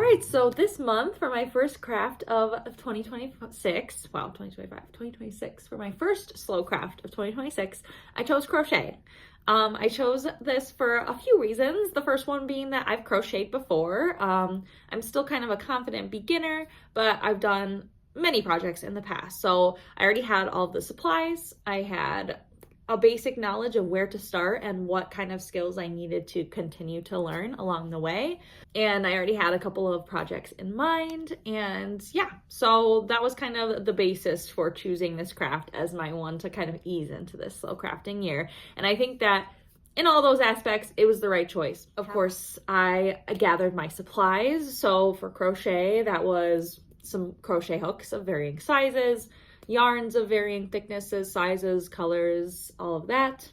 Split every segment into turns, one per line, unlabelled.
right, so this month for my first craft of 2026, wow, 2026, for my first slow craft of 2026, I chose crochet. I chose this for a few reasons. The first one being that I've crocheted before. I'm still kind of a confident beginner, but I've done many projects in the past. So I already had all the supplies. I had a basic knowledge of where to start and what kind of skills I needed to continue to learn along the way. And I already had a couple of projects in mind. And yeah, so that was kind of the basis for choosing this craft as my one to kind of ease into this slow crafting year. And I think that in all those aspects, it was the right choice. Of course, I gathered my supplies. So for crochet, that was some crochet hooks of varying sizes, yarns of varying thicknesses, sizes, colors, all of that.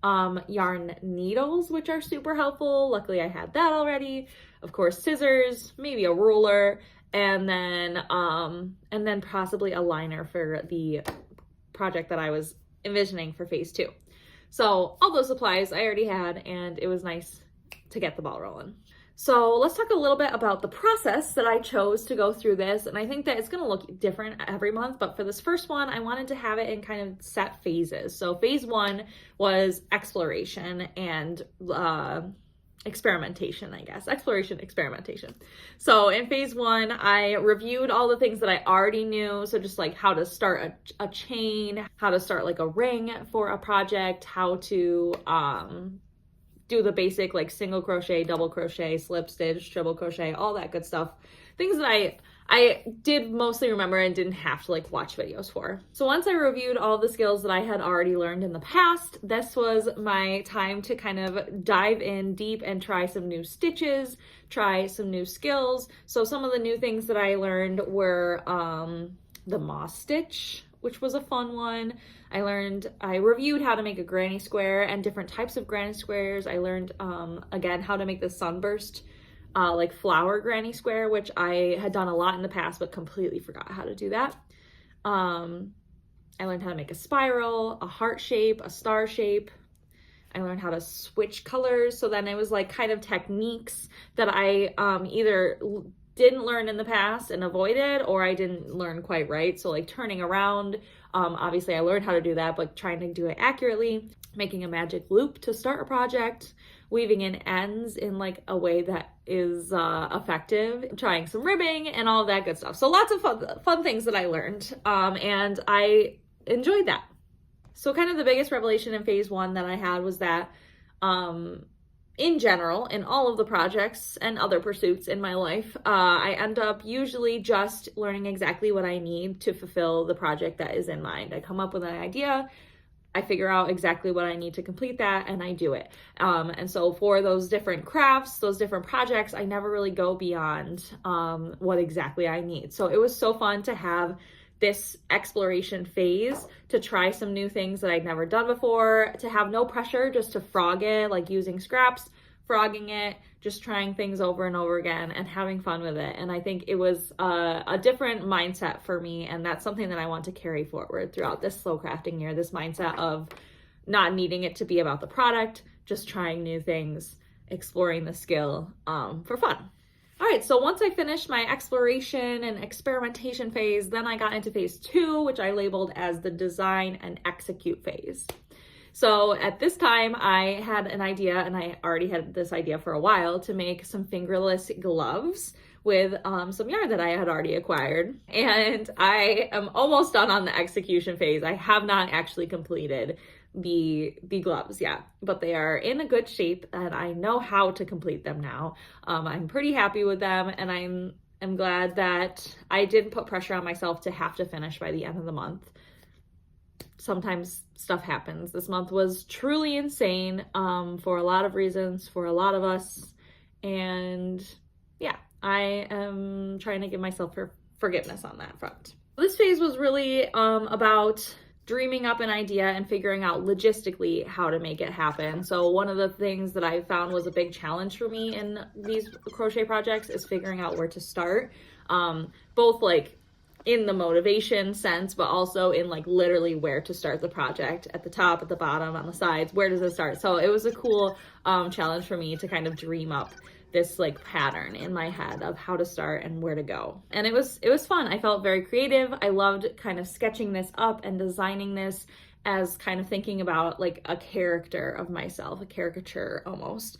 Yarn needles, which are super helpful. Luckily, I had that already. Of course, scissors, maybe a ruler, and then possibly a liner for the project that I was envisioning for phase 2. So all those supplies I already had, and it was nice to get the ball rolling. So let's talk a little bit about the process that I chose to go through this. And I think that it's going to look different every month, but for this first one, I wanted to have it in kind of set phases. So phase 1 was exploration and experimentation, I guess. Experimentation. So in phase 1, I reviewed all the things that I already knew. So just like how to start a chain, how to start like a ring for a project, how to do the basic like single crochet, double crochet, slip stitch, triple crochet, all that good stuff. Things that I did mostly remember and didn't have to like watch videos for. So once I reviewed all the skills that I had already learned in the past, this was my time to kind of dive in deep and try some new stitches, try some new skills. So some of the new things that I learned were the moss stitch, which was a fun one. I reviewed how to make a granny square and different types of granny squares. I learned, again, how to make the sunburst, like flower granny square, which I had done a lot in the past, but completely forgot how to do that. I learned how to make a spiral, a heart shape, a star shape. I learned how to switch colors. So then it was like kind of techniques that I either didn't learn in the past and avoided, or I didn't learn quite right. So like turning around, obviously I learned how to do that, but trying to do it accurately, making a magic loop to start a project, weaving in ends in like a way that is effective, trying some ribbing and all of that good stuff. So lots of fun things that I learned, and I enjoyed that. So kind of the biggest revelation in phase 1 that I had was that in general, in all of the projects and other pursuits in my life, I end up usually just learning exactly what I need to fulfill the project that is in mind. I come up with an idea, I figure out exactly what I need to complete that, and I do it. And so for those different crafts, those different projects, I never really go beyond what exactly I need. So it was so fun to have this exploration phase, to try some new things that I'd never done before, to have no pressure, just to frog it, like using scraps, frogging it, just trying things over and over again and having fun with it. And I think it was a different mindset for me, and that's something that I want to carry forward throughout this slow crafting year, this mindset of not needing it to be about the product, just trying new things, exploring the skill for fun. All right, so once I finished my exploration and experimentation phase, then I got into phase 2, which I labeled as the design and execute phase. So at this time, I had an idea, and I already had this idea for a while, to make some fingerless gloves with some yarn that I had already acquired. And I am almost done on the execution phase. I have not actually completed the gloves yet, but they are in a good shape and I know how to complete them now. I'm pretty happy with them, and I'm glad that I didn't put pressure on myself to have to finish by the end of the month. Sometimes stuff happens. This month was truly insane for a lot of reasons, for a lot of us, and yeah, I am trying to give myself forgiveness on that front. This phase was really about dreaming up an idea and figuring out logistically how to make it happen. So one of the things that I found was a big challenge for me in these crochet projects is figuring out where to start, both like in the motivation sense, but also in like literally where to start the project, at the top, at the bottom, on the sides, where does it start? So it was a cool challenge for me to kind of dream up this like pattern in my head of how to start and where to go. And it was fun. I felt very creative. I loved kind of sketching this up and designing this as kind of thinking about like a character of myself, a caricature almost.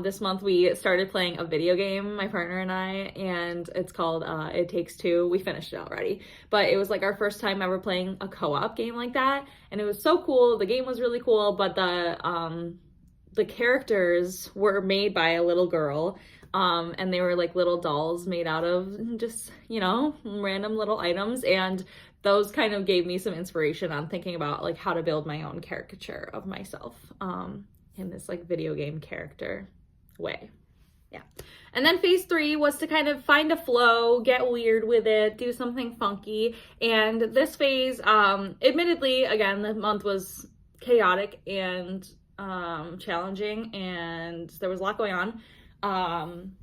This month we started playing a video game, my partner and I, and it's called It Takes Two. We finished it already, but it was like our first time ever playing a co-op game like that, and it was so cool. The game was really cool, but the characters were made by a little girl, and they were like little dolls made out of just, you know, random little items, and those kind of gave me some inspiration on thinking about like how to build my own caricature of myself in this like video game character way. Yeah. And then phase 3 was to kind of find a flow, get weird with it, do something funky. And this phase, admittedly, again, the month was chaotic and challenging, and there was a lot going on.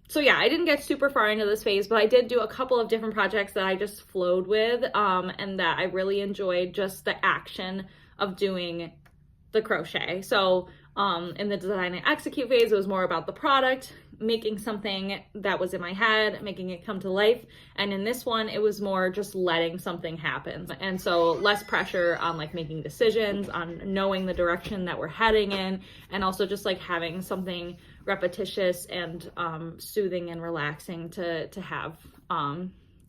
So yeah, I didn't get super far into this phase, but I did do a couple of different projects that I just flowed with, and that I really enjoyed just the action of doing the crochet. So in the design and execute phase, it was more about the product, making something that was in my head, making it come to life. And in this one, it was more just letting something happen. And so less pressure on like making decisions, on knowing the direction that we're heading in, and also just like having something repetitious and soothing and relaxing to have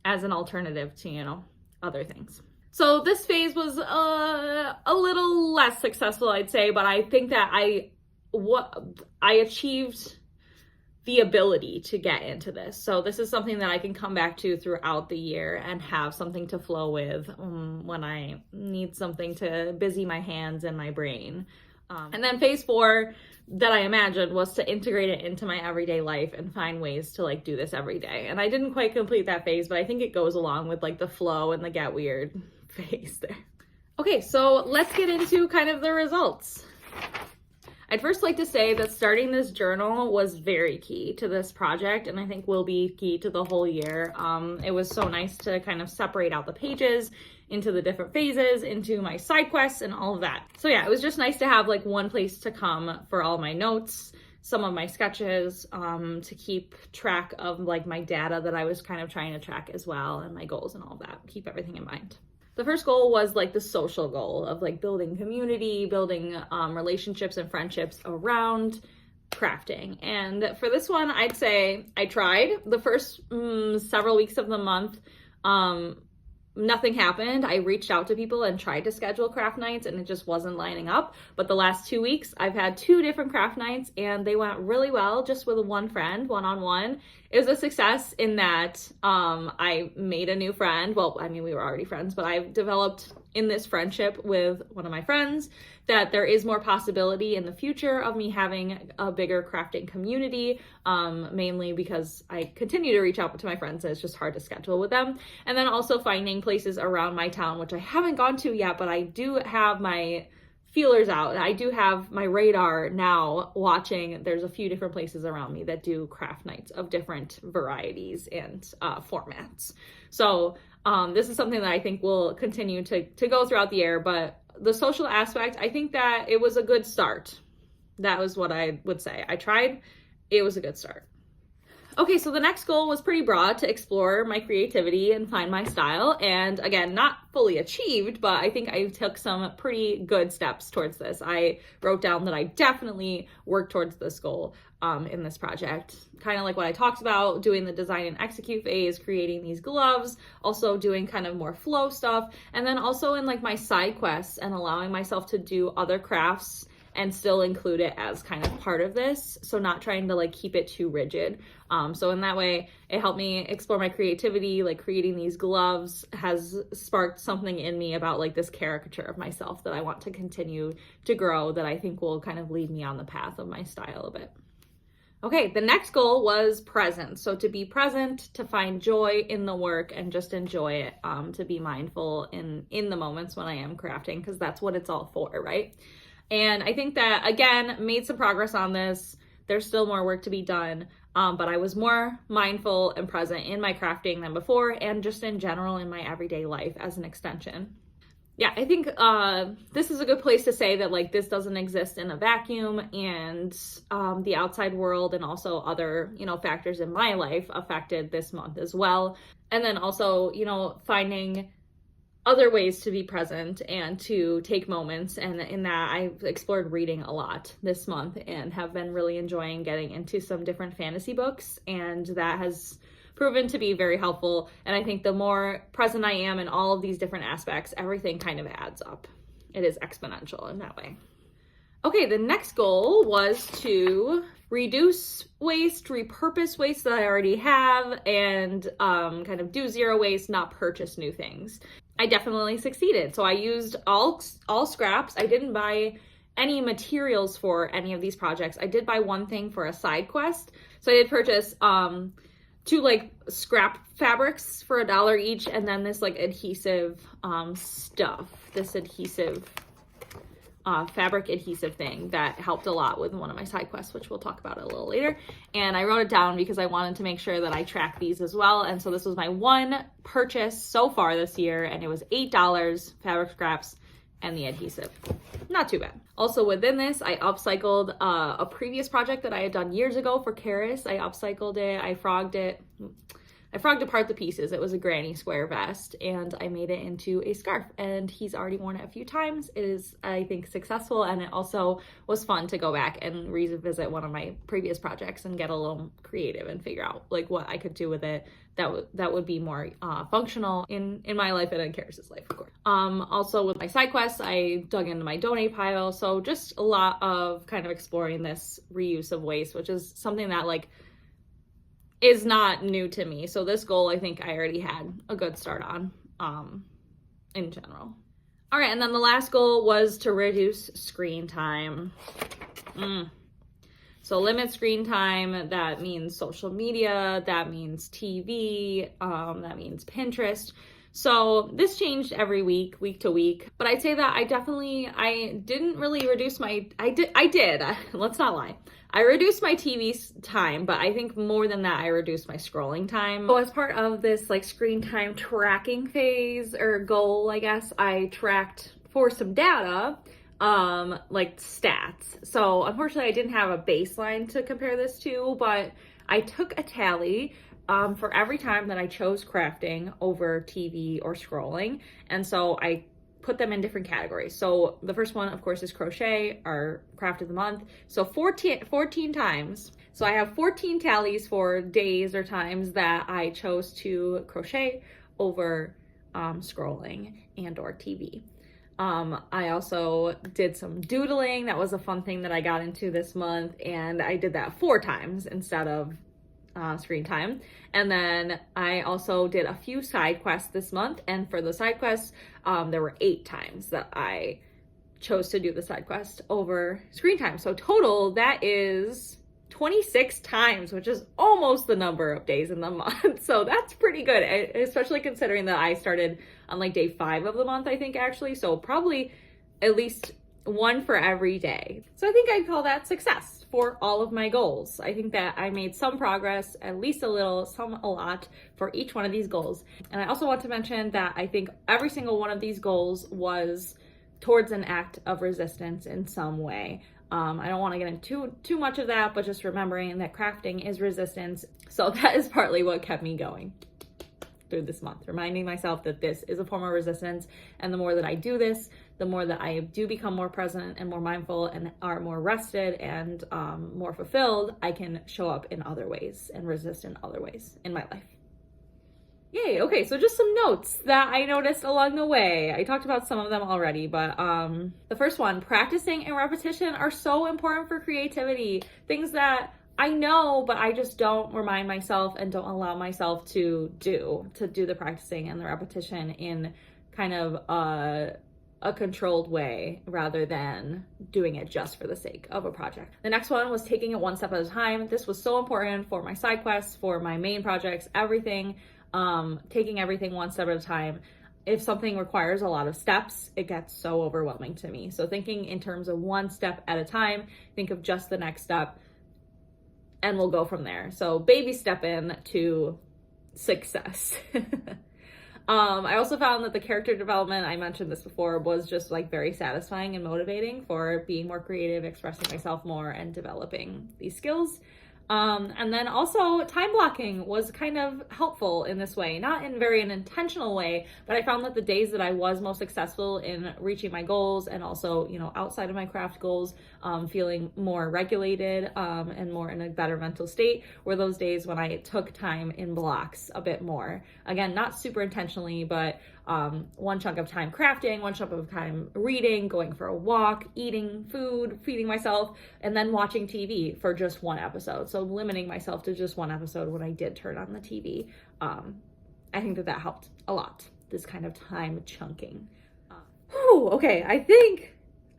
as an alternative to, you know, other things. So this phase was a little less successful, I'd say, but I think that I achieved the ability to get into this. So this is something that I can come back to throughout the year and have something to flow with when I need something to busy my hands and my brain. And then phase 4 that I imagined was to integrate it into my everyday life and find ways to like do this every day. And I didn't quite complete that phase, but I think it goes along with like the flow and the get weird phase there. Okay, so let's get into kind of the results. I'd first like to say that starting this journal was very key to this project, and I think will be key to the whole year. It was so nice to kind of separate out the pages into the different phases, into my side quests and all of that. So yeah, it was just nice to have like one place to come for all my notes, some of my sketches, to keep track of like my data that I was kind of trying to track as well, and my goals and all that, keep everything in mind. The first goal was like the social goal of like building community, building relationships and friendships around crafting. And for this one, I'd say I tried. The first several weeks of the month, nothing happened. I reached out to people and tried to schedule craft nights, and it just wasn't lining up. But the last 2 weeks, I've had 2 different craft nights, and they went really well just with one friend, one-on-one. It was a success in that I made a new friend. Well, I mean, we were already friends, but I've developed in this friendship with one of my friends that there is more possibility in the future of me having a bigger crafting community, mainly because I continue to reach out to my friends and it's just hard to schedule with them. And then also finding places around my town, which I haven't gone to yet, but I do have my feelers out. And I do have my radar now watching. There's a few different places around me that do craft nights of different varieties and formats. So this is something that I think will continue to go throughout the year, but the social aspect, I think that it was a good start. That was what I would say. I tried. It was a good start. Okay, so the next goal was pretty broad, to explore my creativity and find my style. And again, not fully achieved, but I think I took some pretty good steps towards this. I wrote down that I definitely worked towards this goal in this project. Kind of like what I talked about, doing the design and execute phase, creating these gloves, also doing kind of more flow stuff, and then also in like my side quests and allowing myself to do other crafts and still include it as kind of part of this. So not trying to like keep it too rigid. So in that way, it helped me explore my creativity. Like creating these gloves has sparked something in me about like this caricature of myself that I want to continue to grow, that I think will kind of lead me on the path of my style a bit. Okay, the next goal was present. So to be present, to find joy in the work and just enjoy it, to be mindful in the moments when I am crafting, because that's what it's all for, right? And I think that, again, made some progress on this. There's still more work to be done, but I was more mindful and present in my crafting than before, and just in general in my everyday life as an extension. yeah, I think this is a good place to say that like this doesn't exist in a vacuum, and the outside world and also other, you know, factors in my life affected this month as well. And then also, you know, finding other ways to be present and to take moments. And in that, I've explored reading a lot this month and have been really enjoying getting into some different fantasy books. And that has proven to be very helpful. And I think the more present I am in all of these different aspects, everything kind of adds up. It is exponential in that way. Okay, the next goal was to reduce waste, repurpose waste that I already have, and kind of do zero waste, not purchase new things. I definitely succeeded. So I used all scraps. I didn't buy any materials for any of these projects. I did buy one thing for a side quest. So I did purchase two like scrap fabrics for $1 each, and then this like adhesive stuff, this adhesive fabric adhesive thing that helped a lot with one of my side quests, which we'll talk about a little later. And I wrote it down because I wanted to make sure that I track these as well. And so this was my one purchase so far this year, and it was $8, fabric scraps and the adhesive. Not too bad. Also within this, I upcycled a previous project that I had done years ago for Karis. I upcycled it, I frogged apart the pieces. It was a granny square vest, and I made it into a scarf, and he's already worn it a few times. It is, I think, successful, and it also was fun to go back and revisit one of my previous projects and get a little creative and figure out like what I could do with it that would be more functional in my life and in Karis's life, of course. Also with my side quests, I dug into my donate pile, so just a lot of kind of exploring this reuse of waste, which is something that like is not new to me. So this goal, I think I already had a good start on in general. All right, and then the last goal was to reduce screen time. So limit screen time, that means social media, that means TV, that means Pinterest. So this changed every week to week, but I'd say that I didn't really reduce I did, let's not lie. I reduced my TV time, but I think more than that, I reduced my scrolling time. So as part of this like screen time tracking phase or goal, I guess, I tracked for some data, like stats. So unfortunately I didn't have a baseline to compare this to, but I took a tally for every time that I chose crafting over TV or scrolling. And so I put them in different categories. So the first one, of course, is crochet, our craft of the month. So 14 times. So I have 14 tallies for days or times that I chose to crochet over scrolling and or TV. I also did some doodling. That was a fun thing that I got into this month, and I did that 4 times instead of screen time. And then I also did a few side quests this month, and for the side quests there were 8 times that I chose to do the side quest over screen time. So total, that is 26 times, which is almost the number of days in the month. So that's pretty good, especially considering that I started on like day 5 of the month, I think, actually. So probably at least one for every day. So I think I'd call that success for all of my goals. I think that I made some progress, at least a little, some a lot, for each one of these goals. And I also want to mention that I think every single one of these goals was towards an act of resistance in some way. I don't want to get into too much of that, but just remembering that crafting is resistance. So that is partly what kept me going through this month, reminding myself that this is a form of resistance. And the more that I do this, the more that I do become more present and more mindful and are more rested and more fulfilled, I can show up in other ways and resist in other ways in my life. Yay, okay, so just some notes that I noticed along the way. I talked about some of them already, but the first one, practicing and repetition are so important for creativity. Things that I know, but I just don't remind myself and don't allow myself to do the practicing and the repetition in kind of a controlled way rather than doing it just for the sake of a project. The next one was taking it one step at a time. This was so important for my side quests, for my main projects, everything, taking everything one step at a time. If something requires a lot of steps, it gets so overwhelming to me. So thinking in terms of one step at a time, think of just the next step, and we'll go from there. So baby step in to success. I also found that the character development, I mentioned this before, was just like very satisfying and motivating for being more creative, expressing myself more, and developing these skills. And then also time blocking was kind of helpful in this way, not in very an intentional way, but I found that the days that I was most successful in reaching my goals and also, you know, outside of my craft goals, feeling more regulated, and more in a better mental state were those days when I took time in blocks a bit more. Again, not super intentionally, but one chunk of time crafting, one chunk of time reading, going for a walk, eating food, feeding myself, and then watching TV for just one episode. So limiting myself to just one episode when I did turn on the TV. I think that helped a lot, this kind of time chunking. Okay,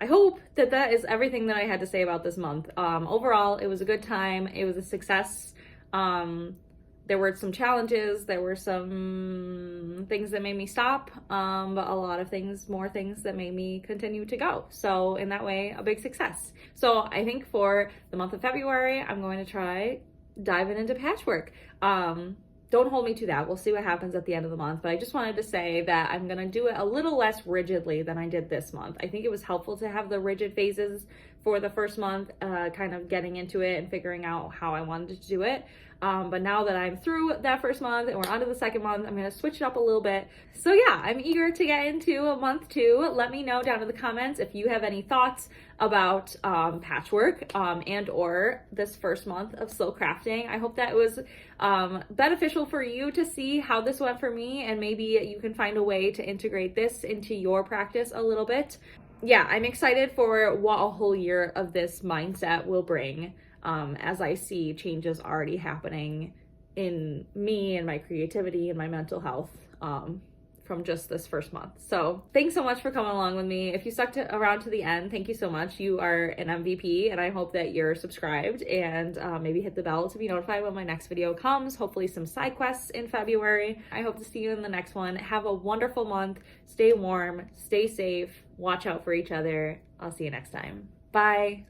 I hope that is everything that I had to say about this month. Overall, it was a good time. It was a success. There were some challenges, there were some things that made me stop, but a lot of more things that made me continue to go. So in that way, a big success. So I think for the month of February, I'm going to try diving into patchwork. Don't hold me to that. We'll see what happens at the end of the month. But I just wanted to say that I'm going to do it a little less rigidly than I did this month. I think it was helpful to have the rigid phases for the first month, kind of getting into it and figuring out how I wanted to do it. But now that I'm through that first month and we're on to the second month, I'm going to switch it up a little bit. So yeah, I'm eager to get into month 2. Let me know down in the comments if you have any thoughts about patchwork and or this first month of slow crafting. I hope that it was beneficial for you to see how this went for me, and maybe you can find a way to integrate this into your practice a little bit. Yeah, I'm excited for what a whole year of this mindset will bring. As I see changes already happening in me and my creativity and my mental health from just this first month. So thanks so much for coming along with me. If you stuck around to the end, thank you so much. You are an MVP, and I hope that you're subscribed and maybe hit the bell to be notified when my next video comes. Hopefully some side quests in February. I hope to see you in the next one. Have a wonderful month. Stay warm, stay safe, watch out for each other. I'll see you next time. Bye.